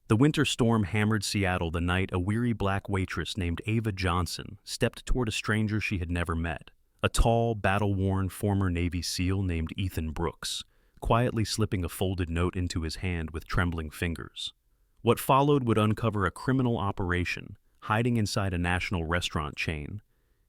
The winter storm hammered Seattle the night a weary black waitress named Ava Johnson stepped toward a stranger she had never met, a tall, battle-worn former Navy SEAL named Ethan Brooks, quietly slipping a folded note into his hand with trembling fingers. What followed would uncover a criminal operation hiding inside a national restaurant chain,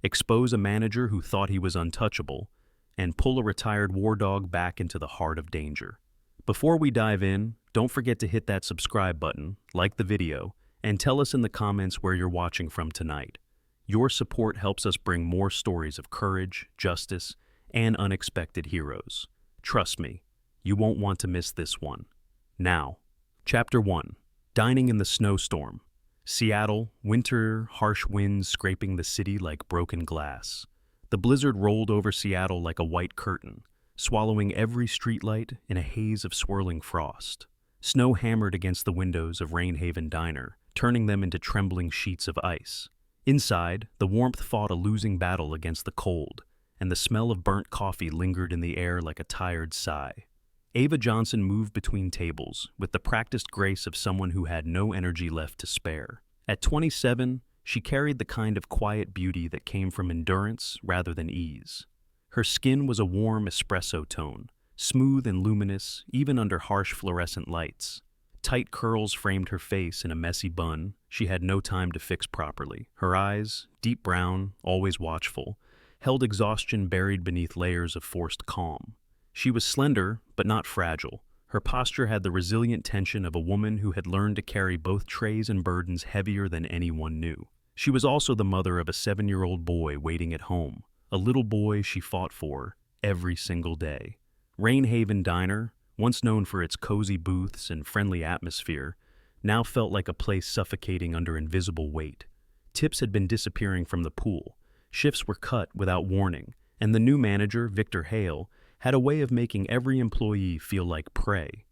expose a manager who thought he was untouchable, and pull a retired war dog back into the heart of danger. Before we dive in, don't forget to hit that subscribe button, like the video, and tell us in the comments where you're watching from tonight. Your support helps us bring more stories of courage, justice, and unexpected heroes. Trust me, you won't want to miss this one. Now, Chapter 1. Dining in the Snowstorm. Seattle, winter, harsh winds scraping the city like broken glass. The blizzard rolled over Seattle like a white curtain, swallowing every streetlight in a haze of swirling frost. Snow hammered against the windows of Rainhaven Diner, turning them into trembling sheets of ice. Inside, the warmth fought a losing battle against the cold, and the smell of burnt coffee lingered in the air like a tired sigh. Ava Johnson moved between tables with the practiced grace of someone who had no energy left to spare. At 27, she carried the kind of quiet beauty that came from endurance rather than ease. Her skin was a warm espresso tone, smooth and luminous even under harsh fluorescent lights. Tight curls framed her face in a messy bun she had no time to fix properly. Her eyes, deep brown, always watchful, held exhaustion buried beneath layers of forced calm. She was slender, but not fragile. Her posture had the resilient tension of a woman who had learned to carry both trays and burdens heavier than anyone knew. She was also the mother of a 7-year-old boy waiting at home, a little boy she fought for every single day. Rainhaven Diner, once known for its cozy booths and friendly atmosphere, now felt like a place suffocating under invisible weight. Tips had been disappearing from the pool, shifts were cut without warning, and the new manager, Victor Hale, had a way of making every employee feel like prey.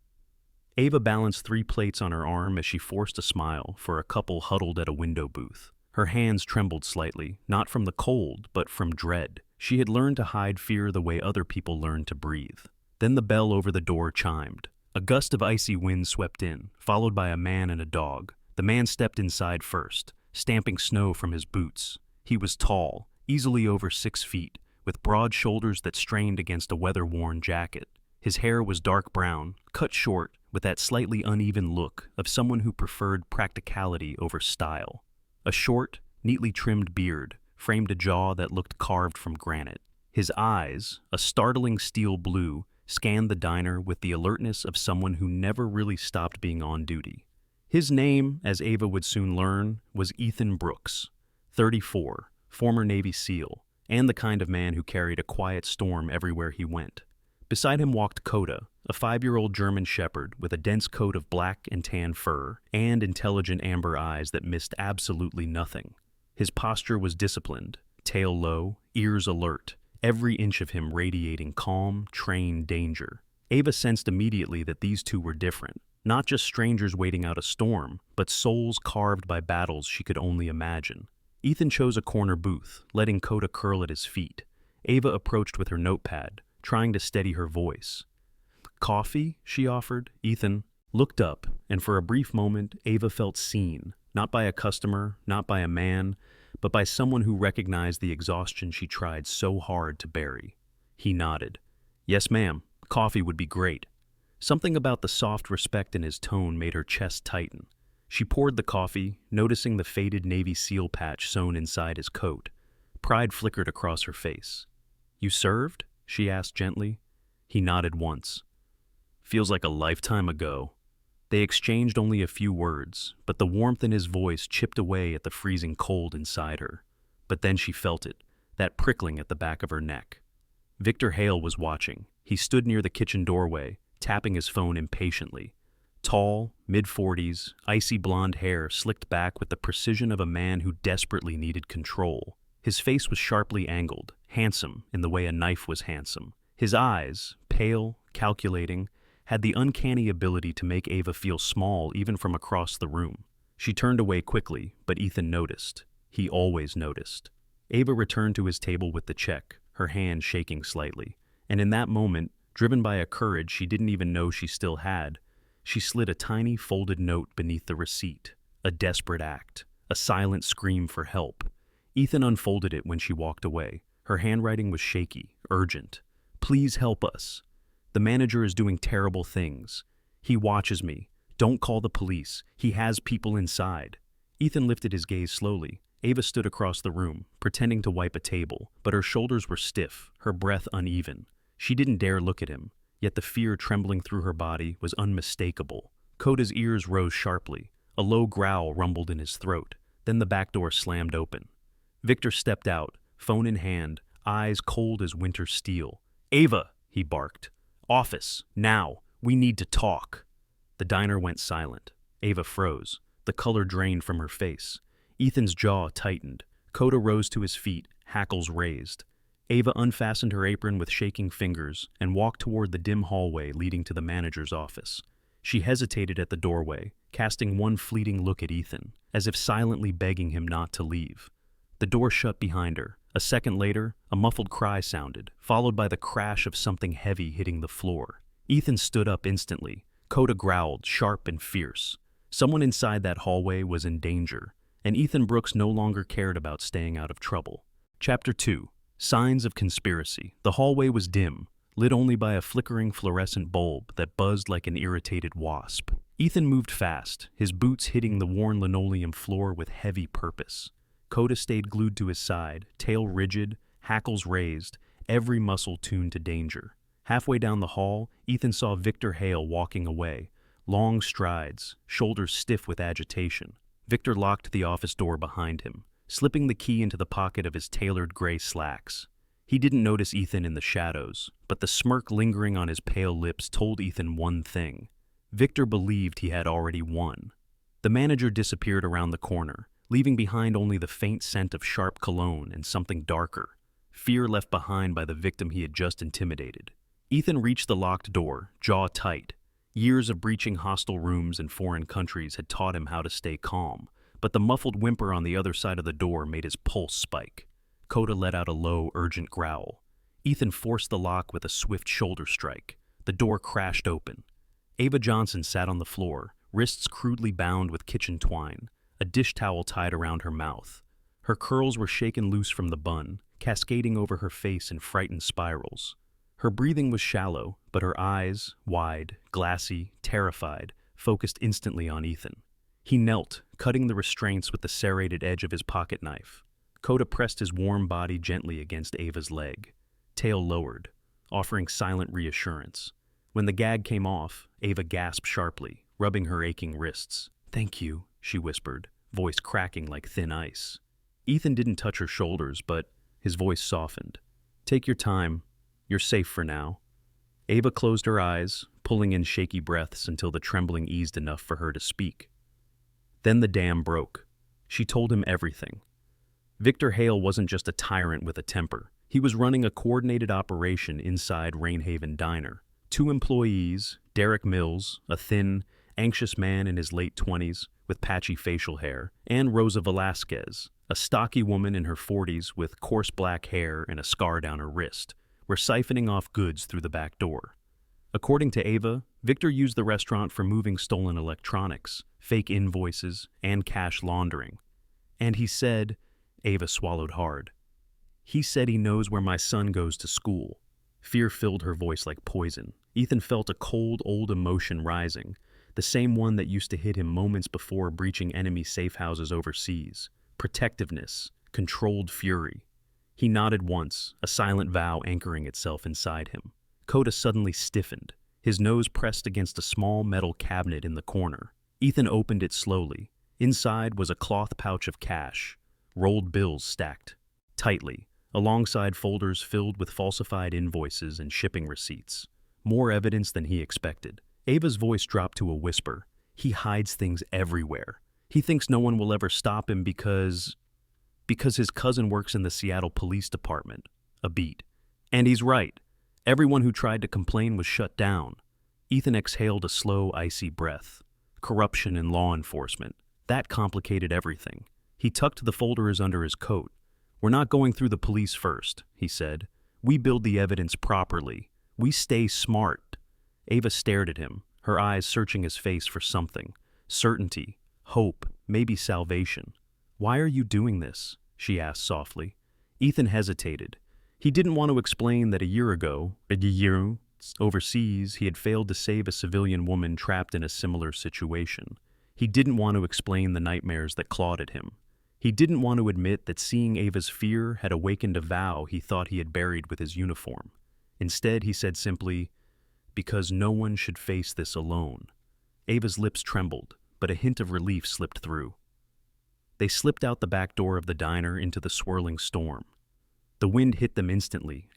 Ava balanced 3 plates on her arm as she forced a smile for a couple huddled at a window booth. Her hands trembled slightly, not from the cold, but from dread. She had learned to hide fear the way other people learn to breathe. Then the bell over the door chimed. A gust of icy wind swept in, followed by a man and a dog. The man stepped inside first, stamping snow from his boots. He was tall, easily over 6 feet, with broad shoulders that strained against a weather-worn jacket. His hair was dark brown, cut short, with that slightly uneven look of someone who preferred practicality over style. A short, neatly trimmed beard framed a jaw that looked carved from granite. His eyes, a startling steel blue, scanned the diner with the alertness of someone who never really stopped being on duty. His name, as Ava would soon learn, was Ethan Brooks, 34, former Navy SEAL, and the kind of man who carried a quiet storm everywhere he went. Beside him walked Coda, a 5-year-old German shepherd with a dense coat of black and tan fur and intelligent amber eyes that missed absolutely nothing. His posture was disciplined, tail low, ears alert, every inch of him radiating calm, trained danger. Ava sensed immediately that these two were different, not just strangers waiting out a storm, but souls carved by battles she could only imagine. Ethan chose a corner booth, letting Coda curl at his feet. Ava approached with her notepad, trying to steady her voice. "Coffee?" she offered. Ethan looked up, and for a brief moment, Ava felt seen, not by a customer, not by a man, but by someone who recognized the exhaustion she tried so hard to bury. He nodded. "Yes, ma'am. Coffee would be great." Something about the soft respect in his tone made her chest tighten. She poured the coffee, noticing the faded Navy SEAL patch sewn inside his coat. Pride flickered across her face. "You served?" she asked gently. He nodded once. "Feels like a lifetime ago." They exchanged only a few words, but the warmth in his voice chipped away at the freezing cold inside her. But then she felt it, that prickling at the back of her neck. Victor Hale was watching. He stood near the kitchen doorway, tapping his phone impatiently. Tall, mid-40s, icy blonde hair slicked back with the precision of a man who desperately needed control. His face was sharply angled, handsome in the way a knife was handsome. His eyes, pale, calculating, had the uncanny ability to make Ava feel small even from across the room. She turned away quickly, but Ethan noticed. He always noticed. Ava returned to his table with the check, her hand shaking slightly. And in that moment, driven by a courage she didn't even know she still had, She slid a tiny folded note beneath the receipt. A desperate act. A silent scream for help. Ethan unfolded it when she walked away. Her handwriting was shaky, urgent. Please help us. The manager is doing terrible things. He watches me. Don't call the police. He has people inside. Ethan lifted his gaze slowly. Ava stood across the room, pretending to wipe a table, but her shoulders were stiff, her breath uneven. She didn't dare look at him, yet the fear trembling through her body was unmistakable. Coda's ears rose sharply. A low growl rumbled in his throat. Then the back door slammed open. Victor stepped out, phone in hand, eyes cold as winter steel. "Ava," he barked. "Office, now. We need to talk." The diner went silent. Ava froze. The color drained from her face. Ethan's jaw tightened. Coda rose to his feet, hackles raised. Ava unfastened her apron with shaking fingers and walked toward the dim hallway leading to the manager's office. She hesitated at the doorway, casting one fleeting look at Ethan, as if silently begging him not to leave. The door shut behind her. A second later, a muffled cry sounded, followed by the crash of something heavy hitting the floor. Ethan stood up instantly. Coda growled, sharp and fierce. Someone inside that hallway was in danger, and Ethan Brooks no longer cared about staying out of trouble. Chapter 2. Signs of Conspiracy. The hallway was dim, lit only by a flickering fluorescent bulb that buzzed like an irritated wasp. Ethan moved fast, his boots hitting the worn linoleum floor with heavy purpose. Coda stayed glued to his side, tail rigid, hackles raised, every muscle tuned to danger. Halfway down the hall, Ethan saw Victor Hale walking away, long strides, shoulders stiff with agitation. Victor locked the office door behind him, slipping the key into the pocket of his tailored gray slacks. He didn't notice Ethan in the shadows, but the smirk lingering on his pale lips told Ethan one thing. Victor believed he had already won. The manager disappeared around the corner, leaving behind only the faint scent of sharp cologne and something darker, fear left behind by the victim he had just intimidated. Ethan reached the locked door, jaw tight. Years of breaching hostile rooms in foreign countries had taught him how to stay calm, but the muffled whimper on the other side of the door made his pulse spike. Coda let out a low, urgent growl. Ethan forced the lock with a swift shoulder strike. The door crashed open. Ava Johnson sat on the floor, wrists crudely bound with kitchen twine, a dish towel tied around her mouth. Her curls were shaken loose from the bun, cascading over her face in frightened spirals. Her breathing was shallow, but her eyes, wide, glassy, terrified, focused instantly on Ethan. He knelt, cutting the restraints with the serrated edge of his pocket knife. Coda pressed his warm body gently against Ava's leg. Tail lowered, offering silent reassurance. When the gag came off, Ava gasped sharply, rubbing her aching wrists. "Thank you," she whispered, voice cracking like thin ice. Ethan didn't touch her shoulders, but his voice softened. "Take your time. You're safe for now." Ava closed her eyes, pulling in shaky breaths until the trembling eased enough for her to speak. Then the dam broke. She told him everything. Victor Hale wasn't just a tyrant with a temper. He was running a coordinated operation inside Rainhaven Diner. 2 employees, Derek Mills, a thin, anxious man in his late 20s with patchy facial hair, and Rosa Velasquez, a stocky woman in her 40s with coarse black hair and a scar down her wrist, were siphoning off goods through the back door. According to Ava, Victor used the restaurant for moving stolen electronics, fake invoices, and cash laundering. And he said, Ava swallowed hard, "He said he knows where my son goes to school." Fear filled her voice like poison. Ethan felt a cold, old emotion rising, the same one that used to hit him moments before breaching enemy safe houses overseas. Protectiveness, controlled fury. He nodded once, a silent vow anchoring itself inside him. Coda suddenly stiffened, his nose pressed against a small metal cabinet in the corner. Ethan opened it slowly. Inside was a cloth pouch of cash, rolled bills stacked tightly, alongside folders filled with falsified invoices and shipping receipts. More evidence than he expected. Ava's voice dropped to a whisper. "He hides things everywhere. He thinks no one will ever stop him because his cousin works in the Seattle Police Department." A beat. And he's right. Everyone who tried to complain was shut down. Ethan exhaled a slow, icy breath. Corruption in law enforcement. That complicated everything. He tucked the folders under his coat. "We're not going through the police first," he said. "We build the evidence properly. We stay smart." Ava stared at him, her eyes searching his face for something. Certainty, hope, maybe salvation. "Why are you doing this?" she asked softly. Ethan hesitated. He didn't want to explain that a year ago, overseas, he had failed to save a civilian woman trapped in a similar situation. He didn't want to explain the nightmares that clawed at him. He didn't want to admit that seeing Ava's fear had awakened a vow he thought he had buried with his uniform. Instead, he said simply, "Because no one should face this alone." Ava's lips trembled, but a hint of relief slipped through. They slipped out the back door of the diner into the swirling storm. The wind hit them instantly,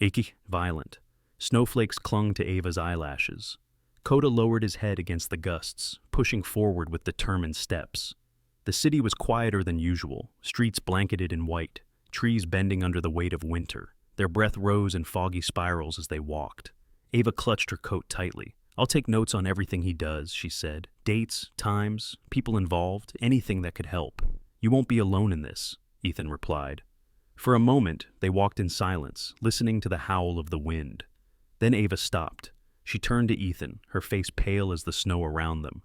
violent. Snowflakes clung to Ava's eyelashes. Coda lowered his head against the gusts, pushing forward with determined steps. The city was quieter than usual, streets blanketed in white, trees bending under the weight of winter. Their breath rose in foggy spirals as they walked. Ava clutched her coat tightly. "I'll take notes on everything he does," she said. "Dates, times, people involved, anything that could help." "You won't be alone in this," Ethan replied. For a moment, they walked in silence, listening to the howl of the wind. Then Ava stopped. She turned to Ethan, her face pale as the snow around them.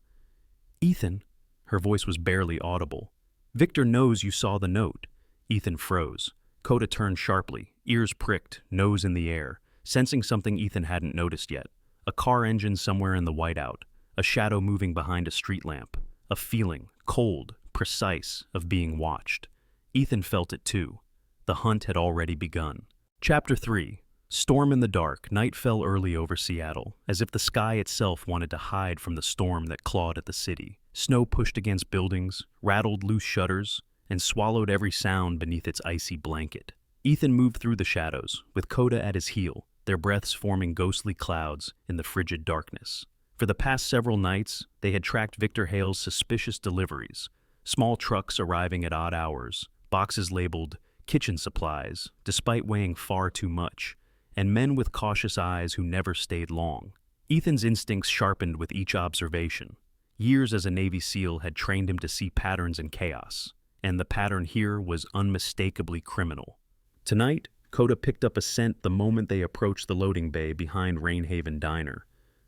"Ethan," her voice was barely audible. "Victor knows you saw the note." Ethan froze. Coda turned sharply, ears pricked, nose in the air, sensing something Ethan hadn't noticed yet. A car engine somewhere in the whiteout, a shadow moving behind a street lamp, a feeling, cold, precise, of being watched. Ethan felt it too. The hunt had already begun. Chapter 3. Storm in the dark. Night fell early over Seattle, as if the sky itself wanted to hide from the storm that clawed at the city. Snow pushed against buildings, rattled loose shutters, and swallowed every sound beneath its icy blanket. Ethan moved through the shadows, with Coda at his heel, their breaths forming ghostly clouds in the frigid darkness. For the past several nights, they had tracked Victor Hale's suspicious deliveries, small trucks arriving at odd hours, boxes labeled kitchen supplies, despite weighing far too much, and men with cautious eyes who never stayed long. Ethan's instincts sharpened with each observation. Years as a Navy SEAL had trained him to see patterns in chaos, and the pattern here was unmistakably criminal. Tonight, Coda picked up a scent the moment they approached the loading bay behind Rainhaven Diner.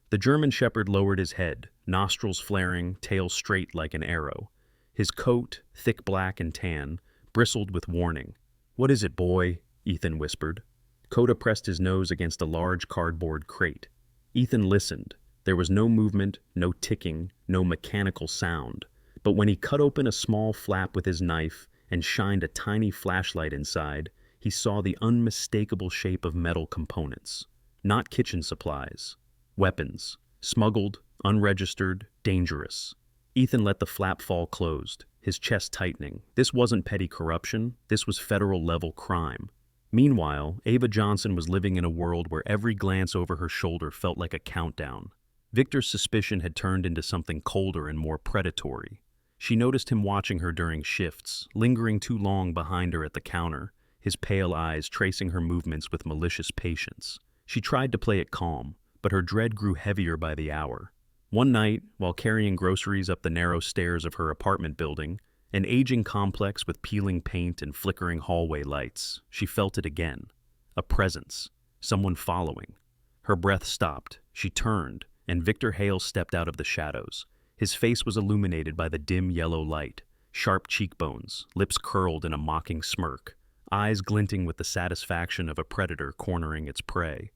The German Shepherd lowered his head, nostrils flaring, tail straight like an arrow. His coat, thick black and tan, bristled with warning. "What is it, boy?" Ethan whispered. Coda pressed his nose against a large cardboard crate. Ethan listened. There was no movement, no ticking, no mechanical sound. But when he cut open a small flap with his knife and shined a tiny flashlight inside, he saw the unmistakable shape of metal components. Not kitchen supplies. Weapons. Smuggled, unregistered, dangerous. Ethan let the flap fall closed, his chest tightening. This wasn't petty corruption. This was federal-level crime. Meanwhile, Ava Johnson was living in a world where every glance over her shoulder felt like a countdown. Victor's suspicion had turned into something colder and more predatory. She noticed him watching her during shifts, lingering too long behind her at the counter, his pale eyes tracing her movements with malicious patience. She tried to play it calm, but her dread grew heavier by the hour. One night, while carrying groceries up the narrow stairs of her apartment building, an aging complex with peeling paint and flickering hallway lights, she felt it again. A presence. Someone following. Her breath stopped. She turned, and Victor Hale stepped out of the shadows. His face was illuminated by the dim yellow light, sharp cheekbones, lips curled in a mocking smirk, eyes glinting with the satisfaction of a predator cornering its prey.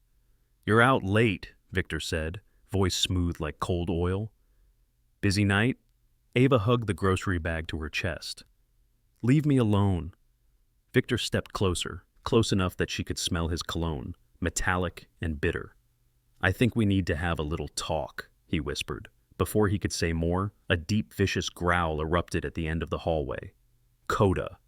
"You're out late," Victor said, voice smooth like cold oil. "Busy night?" Ava hugged the grocery bag to her chest. "Leave me alone." Victor stepped closer, close enough that she could smell his cologne, metallic and bitter. "I think we need to have a little talk," he whispered. Before he could say more, a deep, vicious growl erupted at the end of the hallway. "Coda."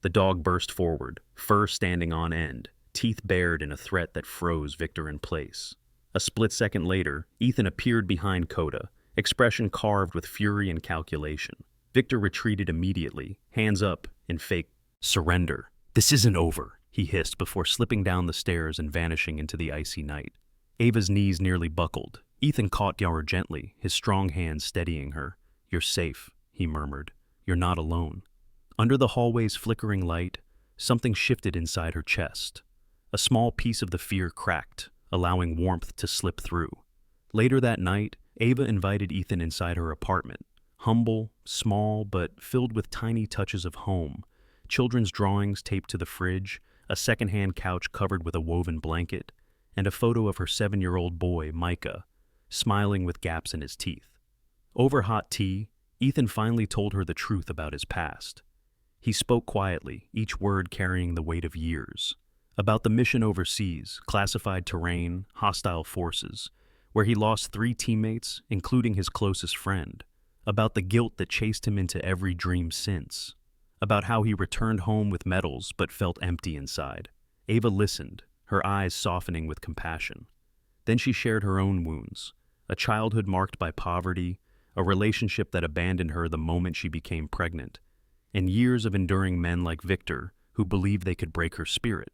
The dog burst forward, fur standing on end, teeth bared in a threat that froze Victor in place. A split second later, Ethan appeared behind Coda, expression carved with fury and calculation. Victor retreated immediately, hands up in fake surrender. "This isn't over," he hissed before slipping down the stairs and vanishing into the icy night. Ava's knees nearly buckled. Ethan caught her gently, his strong hands steadying her. "You're safe," he murmured. "You're not alone." Under the hallway's flickering light, something shifted inside her chest. A small piece of the fear cracked, allowing warmth to slip through. Later that night, Ava invited Ethan inside her apartment. Humble, small, but filled with tiny touches of home. Children's drawings taped to the fridge, a secondhand couch covered with a woven blanket, and a photo of her 7-year-old boy, Micah, smiling with gaps in his teeth. Over hot tea, Ethan finally told her the truth about his past. He spoke quietly, each word carrying the weight of years. About the mission overseas, classified terrain, hostile forces, where he lost 3 teammates, including his closest friend. About the guilt that chased him into every dream since. About how he returned home with medals but felt empty inside. Ava listened, her eyes softening with compassion. Then she shared her own wounds, a childhood marked by poverty, a relationship that abandoned her the moment she became pregnant, and years of enduring men like Victor who believed they could break her spirit.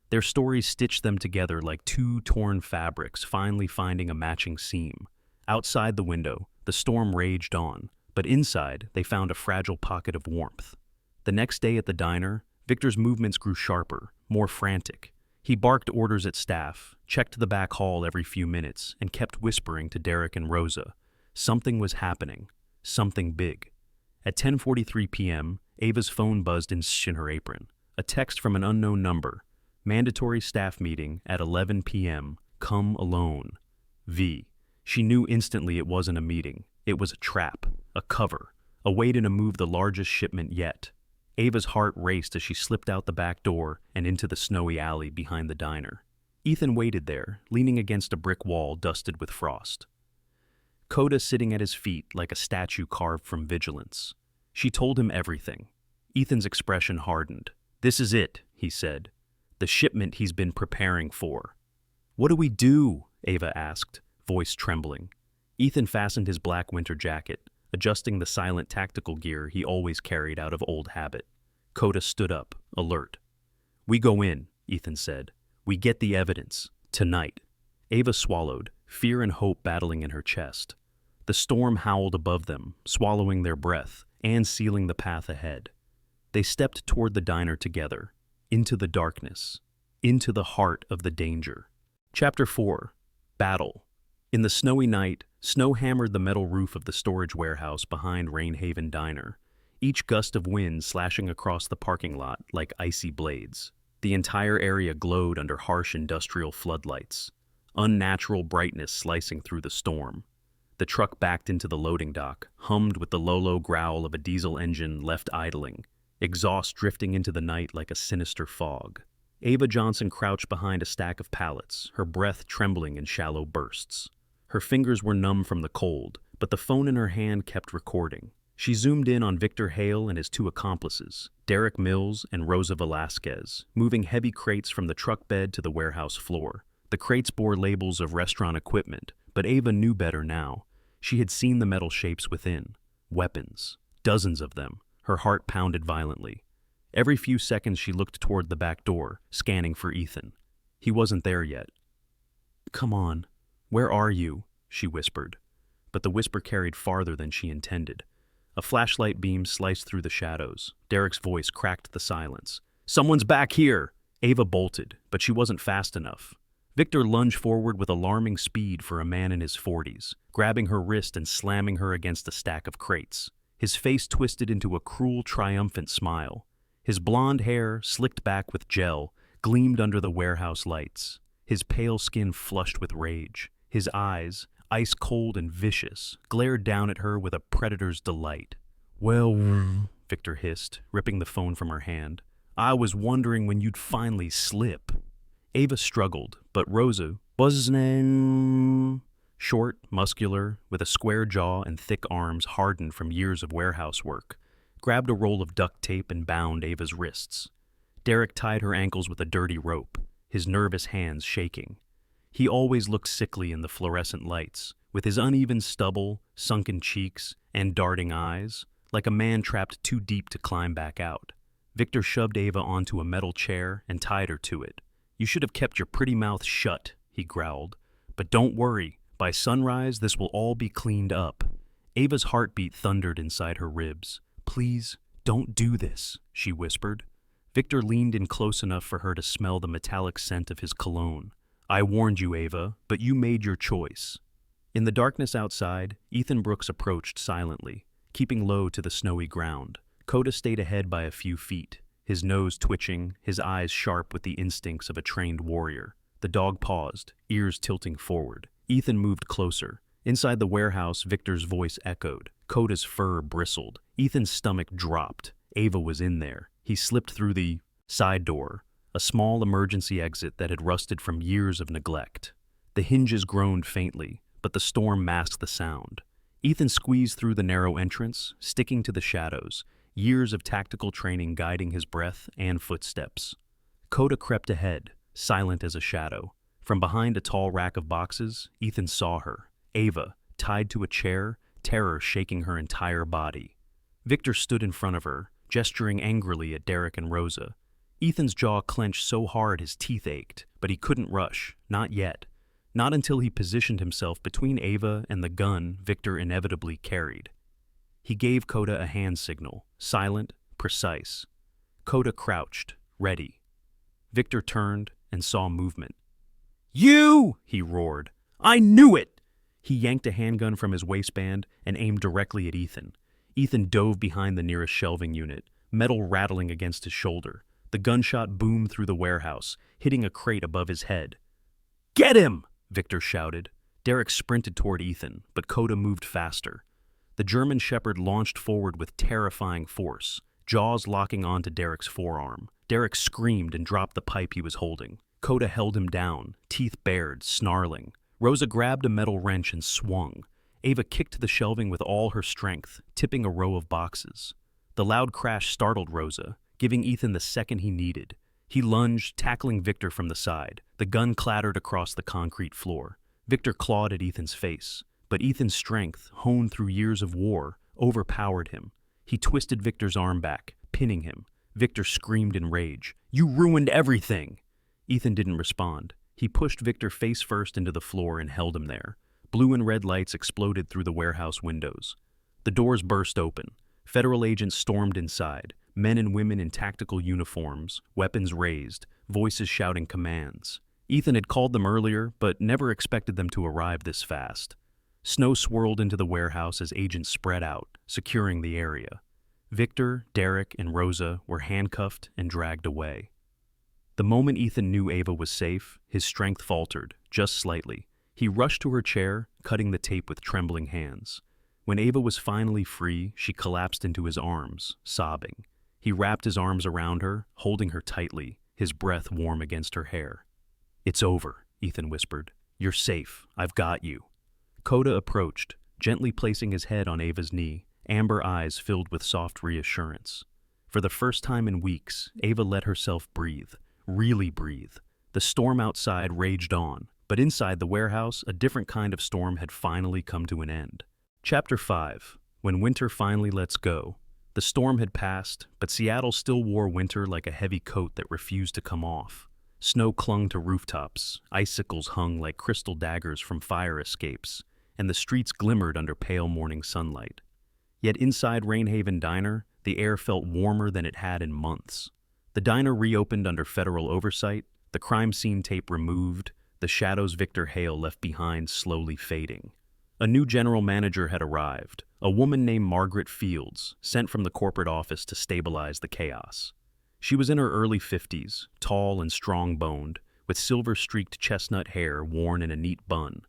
Their stories stitched them together like 2 torn fabrics finally finding a matching seam. Outside the window, the storm raged on, but inside they found a fragile pocket of warmth. The next day at the diner, Victor's movements grew sharper, more frantic. He barked orders at staff, checked the back hall every few minutes, and kept whispering to Derek and Rosa. Something was happening, something big. At 10:43 p.m., Ava's phone buzzed in her apron. A text from an unknown number. Mandatory staff meeting at 11 p.m. Come alone. V. She knew instantly it wasn't a meeting. It was a trap, a cover, a way to move the largest shipment yet. Ava's heart raced as she slipped out the back door and into the snowy alley behind the diner. Ethan waited there, leaning against a brick wall dusted with frost. Coda sitting at his feet like a statue carved from vigilance. She told him everything. Ethan's expression hardened. "This is it," he said. "The shipment he's been preparing for." "What do we do?" Ava asked, voice trembling. Ethan fastened his black winter jacket, adjusting the silent tactical gear he always carried out of old habit. Coda stood up, alert. "We go in," Ethan said. "We get the evidence. Tonight." Ava swallowed, fear and hope battling in her chest. The storm howled above them, swallowing their breath and sealing the path ahead. They stepped toward the diner together, into the darkness, into the heart of the danger. Chapter 4. Battle. In the snowy night, snow hammered the metal roof of the storage warehouse behind Rainhaven Diner, each gust of wind slashing across the parking lot like icy blades. The entire area glowed under harsh industrial floodlights, unnatural brightness slicing through the storm. The truck backed into the loading dock, hummed with the low growl of a diesel engine left idling, exhaust drifting into the night like a sinister fog. Ava Johnson crouched behind a stack of pallets, her breath trembling in shallow bursts. Her fingers were numb from the cold, but the phone in her hand kept recording. She zoomed in on Victor Hale and his 2 accomplices, Derek Mills and Rosa Velasquez, moving heavy crates from the truck bed to the warehouse floor. The crates bore labels of restaurant equipment, but Ava knew better now. She had seen the metal shapes within. Weapons. Dozens of them. Her heart pounded violently. Every few seconds she looked toward the back door, scanning for Ethan. He wasn't there yet. "Come on. Where are you?" she whispered. But the whisper carried farther than she intended. A flashlight beam sliced through the shadows. Derek's voice cracked the silence. "Someone's back here!" Ava bolted, but she wasn't fast enough. Victor lunged forward with alarming speed for a man in his 40s, grabbing her wrist and slamming her against a stack of crates. His face twisted into a cruel, triumphant smile. His blonde hair, slicked back with gel, gleamed under the warehouse lights. His pale skin flushed with rage. His eyes, ice cold and vicious, glared down at her with a predator's delight. "Well," Victor hissed, ripping the phone from her hand, "I was wondering when you'd finally slip." Ava struggled, but Rosa, what's his name? Short, muscular, with a square jaw and thick arms hardened from years of warehouse work, grabbed a roll of duct tape and bound Ava's wrists. Derek tied her ankles with a dirty rope, his nervous hands shaking. He always looked sickly in the fluorescent lights, with his uneven stubble, sunken cheeks, and darting eyes, like a man trapped too deep to climb back out. Victor shoved Ava onto a metal chair and tied her to it. "You should have kept your pretty mouth shut," he growled. "But don't worry, by sunrise this will all be cleaned up." Ava's heartbeat thundered inside her ribs. "Please, don't do this," she whispered. Victor leaned in close enough for her to smell the metallic scent of his cologne. "I warned you, Ava, but you made your choice." In the darkness outside, Ethan Brooks approached silently, keeping low to the snowy ground. Coda stayed ahead by a few feet, his nose twitching, his eyes sharp with the instincts of a trained warrior. The dog paused, ears tilting forward. Ethan moved closer. Inside the warehouse, Victor's voice echoed. Coda's fur bristled. Ethan's stomach dropped. Ava was in there. He slipped through the side door, a small emergency exit that had rusted from years of neglect. The hinges groaned faintly, but the storm masked the sound. Ethan squeezed through the narrow entrance, sticking to the shadows, years of tactical training guiding his breath and footsteps. Coda crept ahead, silent as a shadow. From behind a tall rack of boxes, Ethan saw her, Ava, tied to a chair, terror shaking her entire body. Victor stood in front of her, gesturing angrily at Derek and Rosa. Ethan's jaw clenched so hard his teeth ached, but he couldn't rush, not yet. Not until he positioned himself between Ava and the gun Victor inevitably carried. He gave Coda a hand signal, silent, precise. Coda crouched, ready. Victor turned and saw movement. "You!" he roared. "I knew it!" He yanked a handgun from his waistband and aimed directly at Ethan. Ethan dove behind the nearest shelving unit, metal rattling against his shoulder. The gunshot boomed through the warehouse, hitting a crate above his head. "Get him!" Victor shouted. Derek sprinted toward Ethan, but Coda moved faster. The German Shepherd launched forward with terrifying force, jaws locking onto Derek's forearm. Derek screamed and dropped the pipe he was holding. Coda held him down, teeth bared, snarling. Rosa grabbed a metal wrench and swung. Ava kicked the shelving with all her strength, tipping a row of boxes. The loud crash startled Rosa, giving Ethan the second he needed. He lunged, tackling Victor from the side. The gun clattered across the concrete floor. Victor clawed at Ethan's face, but Ethan's strength, honed through years of war, overpowered him. He twisted Victor's arm back, pinning him. Victor screamed in rage. "You ruined everything!" Ethan didn't respond. He pushed Victor face first into the floor and held him there. Blue and red lights exploded through the warehouse windows. The doors burst open. Federal agents stormed inside, men and women in tactical uniforms, weapons raised, voices shouting commands. Ethan had called them earlier, but never expected them to arrive this fast. Snow swirled into the warehouse as agents spread out, securing the area. Victor, Derek, and Rosa were handcuffed and dragged away. The moment Ethan knew Ava was safe, his strength faltered, just slightly. He rushed to her chair, cutting the tape with trembling hands. When Ava was finally free, she collapsed into his arms, sobbing. He wrapped his arms around her, holding her tightly, his breath warm against her hair. "It's over," Ethan whispered. "You're safe. I've got you." Coda approached, gently placing his head on Ava's knee, amber eyes filled with soft reassurance. For the first time in weeks, Ava let herself breathe, really breathe. The storm outside raged on, but inside the warehouse, a different kind of storm had finally come to an end. Chapter 5. When Winter Finally Lets Go. The storm had passed, but Seattle still wore winter like a heavy coat that refused to come off. Snow clung to rooftops, icicles hung like crystal daggers from fire escapes, and the streets glimmered under pale morning sunlight. Yet inside Rainhaven Diner, the air felt warmer than it had in months. The diner reopened under federal oversight, the crime scene tape removed, the shadows Victor Hale left behind slowly fading. A new general manager had arrived, a woman named Margaret Fields, sent from the corporate office to stabilize the chaos. She was in her early 50s, tall and strong-boned, with silver-streaked chestnut hair worn in a neat bun.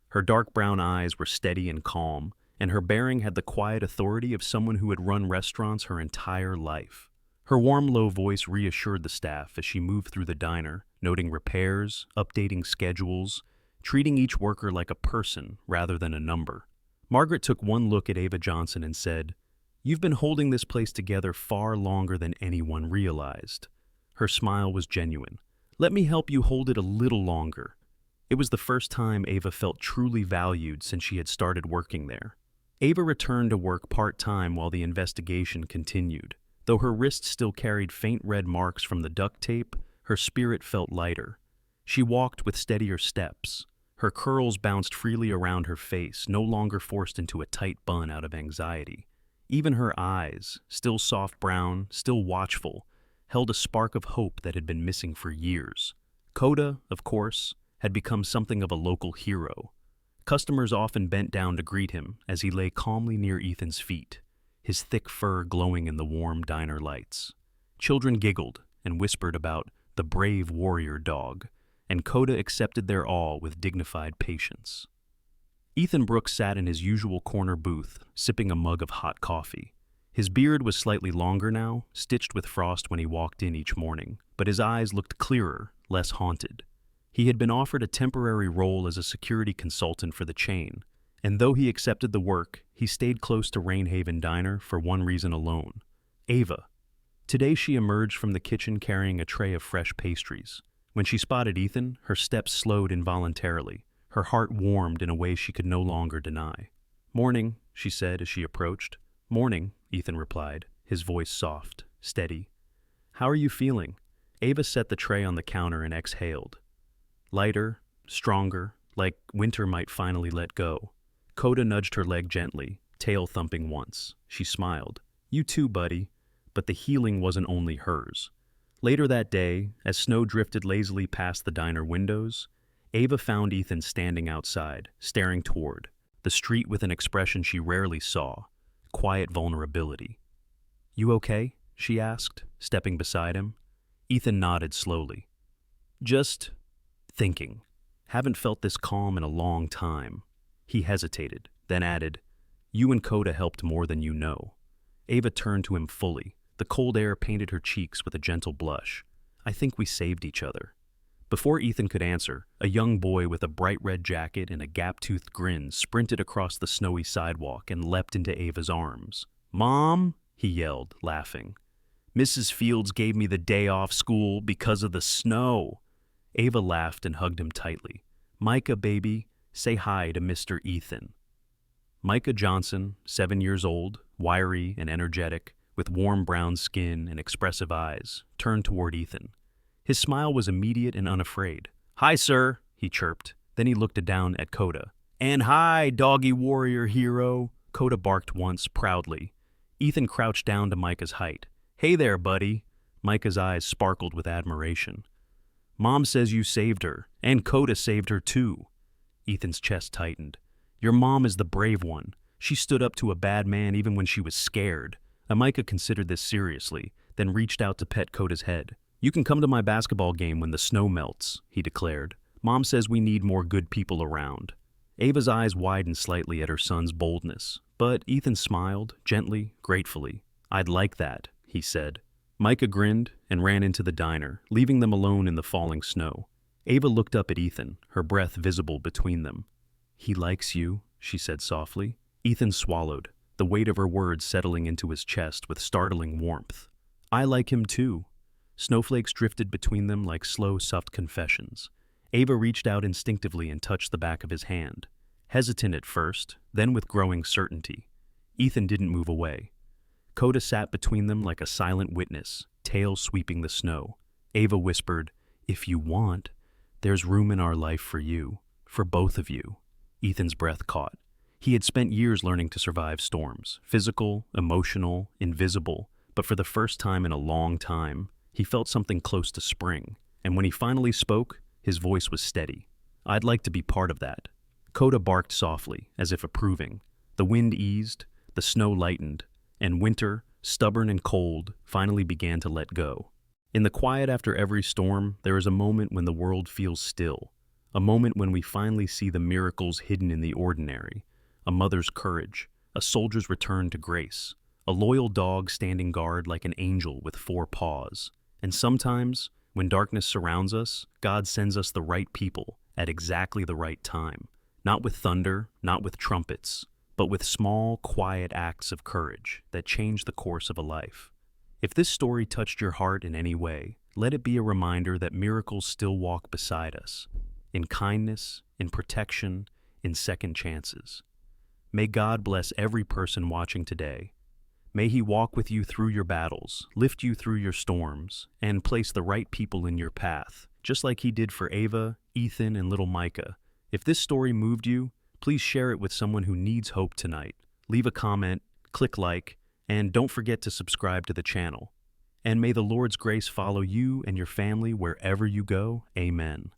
Her dark brown eyes were steady and calm, and her bearing had the quiet authority of someone who had run restaurants her entire life. Her warm, low voice reassured the staff as she moved through the diner, noting repairs, updating schedules, treating each worker like a person rather than a number. Margaret took one look at Ava Johnson and said, "You've been holding this place together far longer than anyone realized." Her smile was genuine. "Let me help you hold it a little longer." It was the first time Ava felt truly valued since she had started working there. Ava returned to work part-time while the investigation continued. Though her wrists still carried faint red marks from the duct tape, her spirit felt lighter. She walked with steadier steps. Her curls bounced freely around her face, no longer forced into a tight bun out of anxiety. Even her eyes, still soft brown, still watchful, held a spark of hope that had been missing for years. Coda, of course, had become something of a local hero. Customers often bent down to greet him as he lay calmly near Ethan's feet, his thick fur glowing in the warm diner lights. Children giggled and whispered about the brave warrior dog, and Coda accepted their awe with dignified patience. Ethan Brooks sat in his usual corner booth, sipping a mug of hot coffee. His beard was slightly longer now, stitched with frost when he walked in each morning, but his eyes looked clearer, less haunted. He had been offered a temporary role as a security consultant for the chain, and though he accepted the work, he stayed close to Rainhaven Diner for one reason alone: Ava. Today she emerged from the kitchen carrying a tray of fresh pastries. When she spotted Ethan, her steps slowed involuntarily. Her heart warmed in a way she could no longer deny. "Morning," she said as she approached. "Morning," Ethan replied, his voice soft, steady. "How are you feeling?" Ava set the tray on the counter and exhaled. Lighter, stronger, like winter might finally let go. Coda nudged her leg gently, tail thumping once. She smiled. "You too, buddy." But the healing wasn't only hers. Later that day, as snow drifted lazily past the diner windows, Ava found Ethan standing outside, staring toward the street with an expression she rarely saw: quiet vulnerability. "You okay?" she asked, stepping beside him. Ethan nodded slowly. "Just thinking. Haven't felt this calm in a long time." He hesitated, then added, "You and Coda helped more than you know." Ava turned to him fully. The cold air painted her cheeks with a gentle blush. "I think we saved each other." Before Ethan could answer, a young boy with a bright red jacket and a gap-toothed grin sprinted across the snowy sidewalk and leapt into Ava's arms. "Mom!" he yelled, laughing. "Mrs. Fields gave me the day off school because of the snow." Ava laughed and hugged him tightly. "Micah, baby, say hi to Mr. Ethan." Micah Johnson, 7 years old, wiry and energetic, with warm brown skin and expressive eyes, turned toward Ethan. His smile was immediate and unafraid. "Hi, sir," he chirped. Then he looked down at Coda. "And hi, doggy warrior hero." Coda barked once, proudly. Ethan crouched down to Micah's height. "Hey there, buddy." Micah's eyes sparkled with admiration. "Mom says you saved her, and Coda saved her too." Ethan's chest tightened. "Your mom is the brave one. She stood up to a bad man even when she was scared." Micah considered this seriously, then reached out to pet Coda's head. "You can come to my basketball game when the snow melts," he declared. "Mom says we need more good people around." Ava's eyes widened slightly at her son's boldness, but Ethan smiled, gently, gratefully. "I'd like that," he said. Micah grinned and ran into the diner, leaving them alone in the falling snow. Ava looked up at Ethan, her breath visible between them. "He likes you," she said softly. Ethan swallowed, the weight of her words settling into his chest with startling warmth. "I like him too." Snowflakes drifted between them like slow, soft confessions. Ava reached out instinctively and touched the back of his hand. Hesitant at first, then with growing certainty. Ethan didn't move away. Coda sat between them like a silent witness, tail sweeping the snow. Ava whispered, "If you want, there's room in our life for you, for both of you." Ethan's breath caught. He had spent years learning to survive storms, physical, emotional, invisible, but for the first time in a long time, he felt something close to spring, and when he finally spoke, his voice was steady. "I'd like to be part of that." Coda barked softly, as if approving. The wind eased, the snow lightened, and winter, stubborn and cold, finally began to let go. In the quiet after every storm, there is a moment when the world feels still, a moment when we finally see the miracles hidden in the ordinary, a mother's courage, a soldier's return to grace, a loyal dog standing guard like an angel with 4 paws. And sometimes, when darkness surrounds us, God sends us the right people at exactly the right time, not with thunder, not with trumpets, but with small, quiet acts of courage that change the course of a life. If this story touched your heart in any way, let it be a reminder that miracles still walk beside us, in kindness, in protection, in second chances. May God bless every person watching today. May He walk with you through your battles, lift you through your storms, and place the right people in your path, just like He did for Ava, Ethan, and little Micah. If this story moved you, please share it with someone who needs hope tonight. Leave a comment, click like, and don't forget to subscribe to the channel. And may the Lord's grace follow you and your family wherever you go. Amen.